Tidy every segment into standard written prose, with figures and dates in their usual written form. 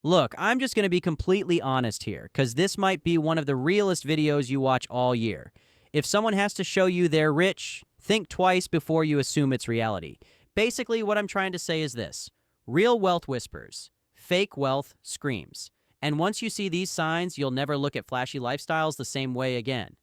Look, I'm just going to be completely honest here, because this might be one of the realest videos you watch all year. If someone has to show you they're rich, think twice before you assume it's reality. Basically, what I'm trying to say is this. Real wealth whispers. Fake wealth screams. And once you see these signs, you'll never look at flashy lifestyles the same way again.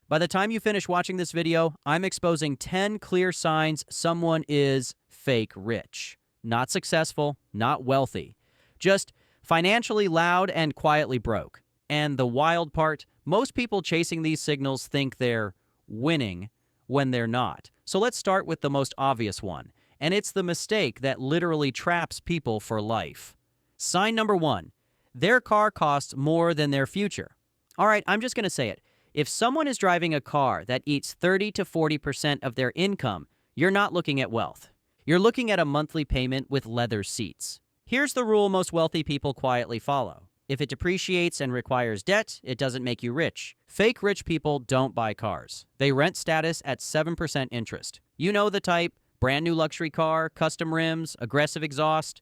By the time you finish watching this video, I'm exposing 10 clear signs someone is fake rich. Not successful, not wealthy. Just financially loud and quietly broke. And the wild part, most people chasing these signals think they're winning when they're not. So let's start with the most obvious one. And it's the mistake that literally traps people for life. Sign number one, their car costs more than their future. All right, I'm just going to say it. If someone is driving a car that eats 30 to 40% of their income, you're not looking at wealth. You're looking at a monthly payment with leather seats. Here's the rule most wealthy people quietly follow. If it depreciates and requires debt, it doesn't make you rich. Fake rich people don't buy cars. They rent status at 7% interest. You know the type, brand new luxury car, custom rims, aggressive exhaust.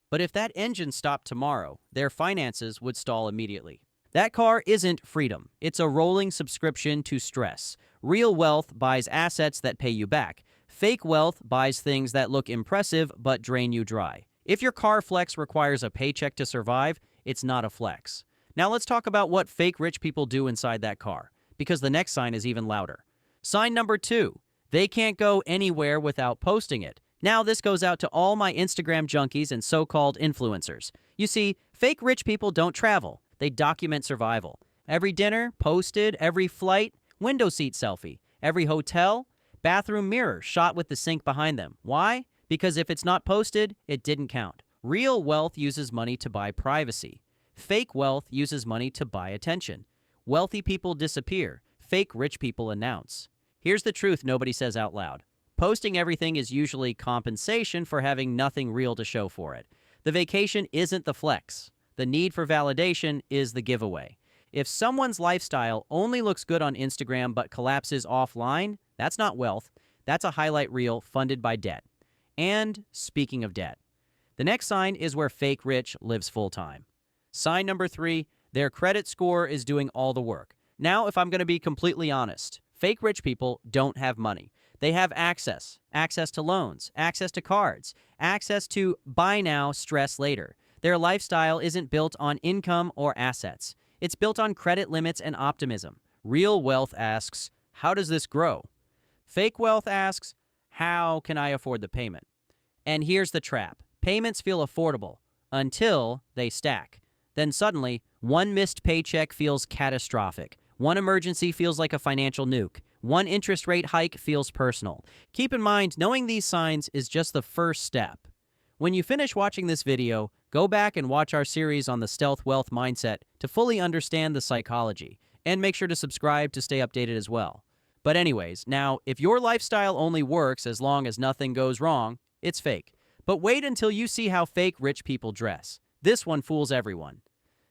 But if that engine stopped tomorrow, their finances would stall immediately. That car isn't freedom. It's a rolling subscription to stress. Real wealth buys assets that pay you back. Fake wealth buys things that look impressive but drain you dry. If your car flex requires a paycheck to survive, it's not a flex. Now let's talk about what fake rich people do inside that car, because the next sign is even louder. Sign number two, they can't go anywhere without posting it. Now this goes out to all my Instagram junkies and so-called influencers. You see, fake rich people don't travel. They document survival. Every dinner, posted, every flight, window seat selfie, every hotel, bathroom mirror shot with the sink behind them. Why? Because if it's not posted, it didn't count. Real wealth uses money to buy privacy. Fake wealth uses money to buy attention. Wealthy people disappear. Fake rich people announce. Here's the truth nobody says out loud. Posting everything is usually compensation for having nothing real to show for it. The vacation isn't the flex. The need for validation is the giveaway. If someone's lifestyle only looks good on Instagram but collapses offline, that's not wealth. That's a highlight reel funded by debt. And speaking of debt, the next sign is where fake rich lives full-time. Sign number three, their credit score is doing all the work. Now, if I'm going to be completely honest, fake rich people don't have money. They have access to loans, access to cards, access to buy now, stress later. Their lifestyle isn't built on income or assets. It's built on credit limits and optimism. Real wealth asks, how does this grow? Fake wealth asks, how can I afford the payment? And here's the trap. Payments feel affordable until they stack. Then suddenly, one missed paycheck feels catastrophic. One emergency feels like a financial nuke. One interest rate hike feels personal. Keep in mind, knowing these signs is just the first step. When you finish watching this video, go back and watch our series on the stealth wealth mindset to fully understand the psychology. And make sure to subscribe to stay updated as well. But anyways, now, if your lifestyle only works as long as nothing goes wrong, it's fake. But wait until you see how fake rich people dress. This one fools everyone.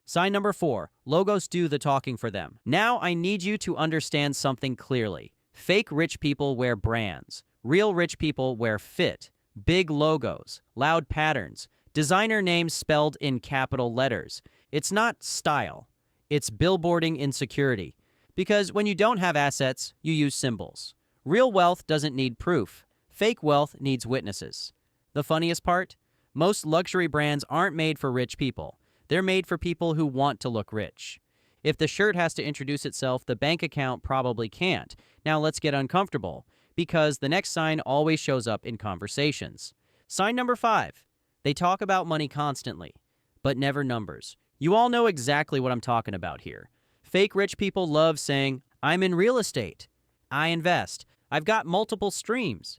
Sign number four, logos do the talking for them. Now I need you to understand something clearly. Fake rich people wear brands. Real rich people wear fit, big logos, loud patterns, designer names spelled in capital letters. It's not style. It's billboarding insecurity. Because when you don't have assets, you use symbols. Real wealth doesn't need proof. Fake wealth needs witnesses. The funniest part? Most luxury brands aren't made for rich people. They're made for people who want to look rich. If the shirt has to introduce itself, the bank account probably can't. Now let's get uncomfortable, because the next sign always shows up in conversations. Sign number five, they talk about money constantly, but never numbers. You all know exactly what I'm talking about here. Fake rich people love saying, I'm in real estate. I invest. I've got multiple streams.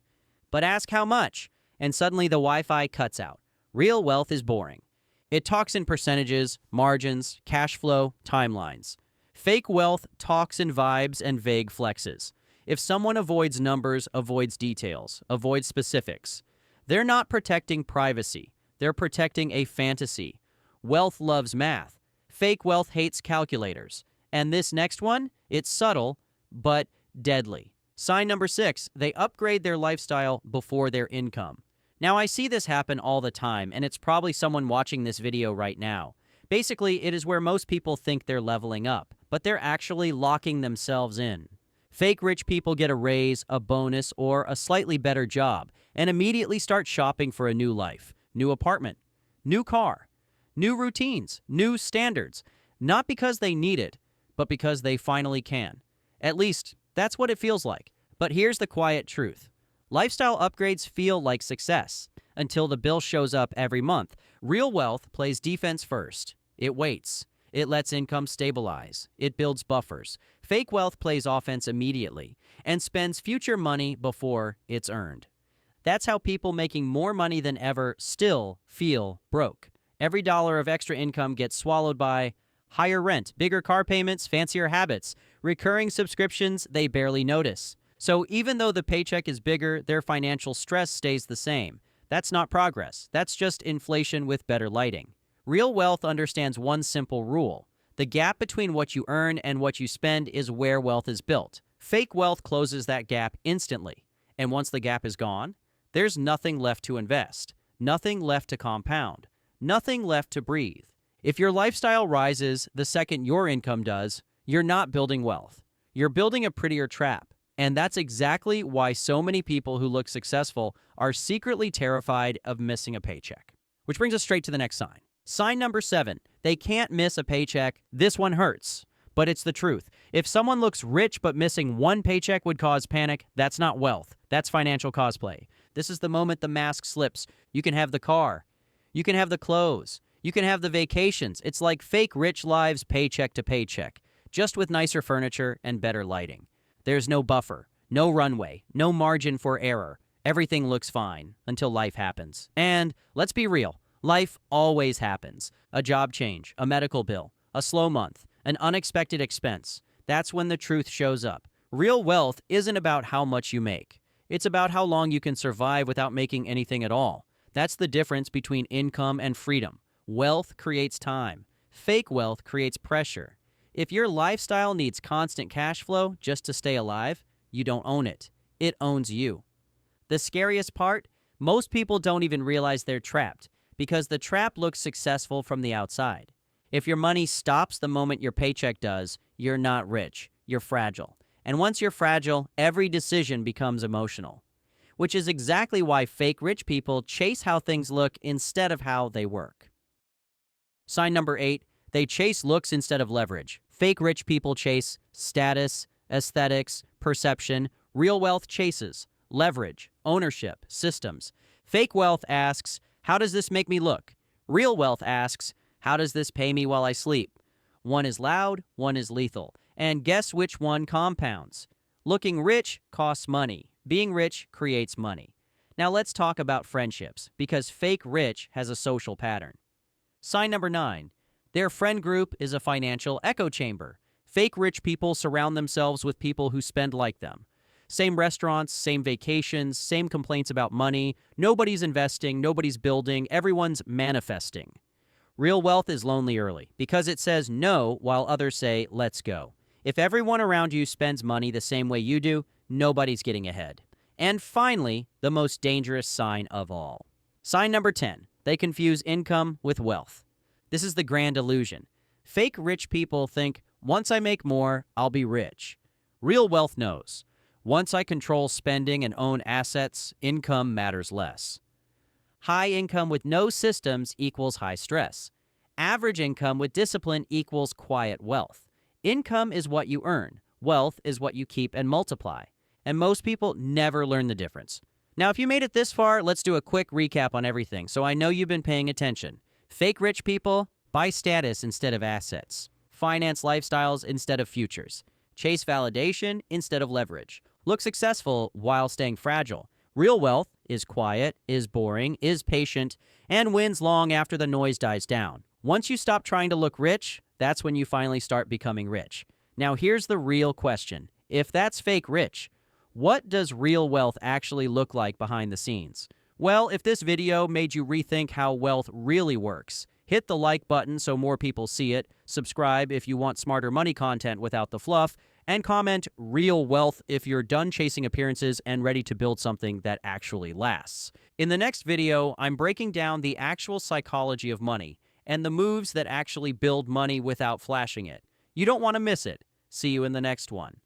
But ask how much, and suddenly the Wi-Fi cuts out. Real wealth is boring. It talks in percentages, margins, cash flow, timelines. Fake wealth talks in vibes and vague flexes. If someone avoids numbers, avoids details, avoids specifics, they're not protecting privacy. They're protecting a fantasy. Wealth loves math. Fake wealth hates calculators. And this next one, it's subtle, but deadly. Sign number six, they upgrade their lifestyle before their income. Now, I see this happen all the time, and it's probably someone watching this video right now. Basically, it is where most people think they're leveling up, but they're actually locking themselves in. Fake rich people get a raise, a bonus, or a slightly better job, and immediately start shopping for a new life, new apartment, new car, new routines, new standards, not because they need it, but because they finally can. At least, that's what it feels like. But here's the quiet truth. Lifestyle upgrades feel like success until the bill shows up every month. Real wealth plays defense first. It waits. It lets income stabilize. It builds buffers. Fake wealth plays offense immediately and spends future money before it's earned. That's how people making more money than ever still feel broke. Every dollar of extra income gets swallowed by higher rent, bigger car payments, fancier habits, recurring subscriptions they barely notice. So even though the paycheck is bigger, their financial stress stays the same. That's not progress. That's just inflation with better lighting. Real wealth understands one simple rule. The gap between what you earn and what you spend is where wealth is built. Fake wealth closes that gap instantly. And once the gap is gone, there's nothing left to invest, nothing left to compound, nothing left to breathe. If your lifestyle rises the second your income does, you're not building wealth. You're building a prettier trap. And that's exactly why so many people who look successful are secretly terrified of missing a paycheck. Which brings us straight to the next sign. Sign number 7, they can't miss a paycheck. This one hurts, but it's the truth. If someone looks rich but missing one paycheck would cause panic, that's not wealth. That's financial cosplay. This is the moment the mask slips. You can have the car. You can have the clothes. You can have the vacations. It's like fake rich lives paycheck to paycheck, just with nicer furniture and better lighting. There's no buffer, no runway, no margin for error. Everything looks fine until life happens. And let's be real. Life always happens. A job change, a medical bill, a slow month, an unexpected expense. That's when the truth shows up. Real wealth isn't about how much you make. It's about how long you can survive without making anything at all. That's the difference between income and freedom. Wealth creates time. Fake wealth creates pressure. If your lifestyle needs constant cash flow just to stay alive, you don't own it. It owns you. The scariest part? Most people don't even realize they're trapped, because the trap looks successful from the outside. If your money stops the moment your paycheck does, you're not rich. You're fragile. And once you're fragile, every decision becomes emotional. Which is exactly why fake rich people chase how things look instead of how they work. Sign number 8, they chase looks instead of leverage. Fake rich people chase status, aesthetics, perception. Real wealth chases leverage, ownership, systems. Fake wealth asks, how does this make me look? Real wealth asks, how does this pay me while I sleep? One is loud, one is lethal. And guess which one compounds? Looking rich costs money. Being rich creates money. Now let's talk about friendships, because fake rich has a social pattern. Sign number 9. Their friend group is a financial echo chamber. Fake rich people surround themselves with people who spend like them. Same restaurants, same vacations, same complaints about money. Nobody's investing, nobody's building, everyone's manifesting. Real wealth is lonely early because it says no while others say let's go. If everyone around you spends money the same way you do, nobody's getting ahead. And finally, the most dangerous sign of all. Sign number 10. They confuse income with wealth. This is the grand illusion. Fake rich people think, once I make more, I'll be rich. Real wealth knows. Once I control spending and own assets, income matters less. High income with no systems equals high stress. Average income with discipline equals quiet wealth. Income is what you earn. Wealth is what you keep and multiply. And most people never learn the difference. Now, if you made it this far, let's do a quick recap on everything, so I know you've been paying attention. Fake rich people buy status instead of assets. Finance lifestyles instead of futures. Chase validation instead of leverage. Look successful while staying fragile. Real wealth is quiet, is boring, is patient, and wins long after the noise dies down. Once you stop trying to look rich, that's when you finally start becoming rich. Now here's the real question. If that's fake rich, what does real wealth actually look like behind the scenes? Well, if this video made you rethink how wealth really works, hit the like button so more people see it, subscribe if you want smarter money content without the fluff, and comment real wealth if you're done chasing appearances and ready to build something that actually lasts. In the next video, I'm breaking down the actual psychology of money and the moves that actually build money without flashing it. You don't want to miss it. See you in the next one.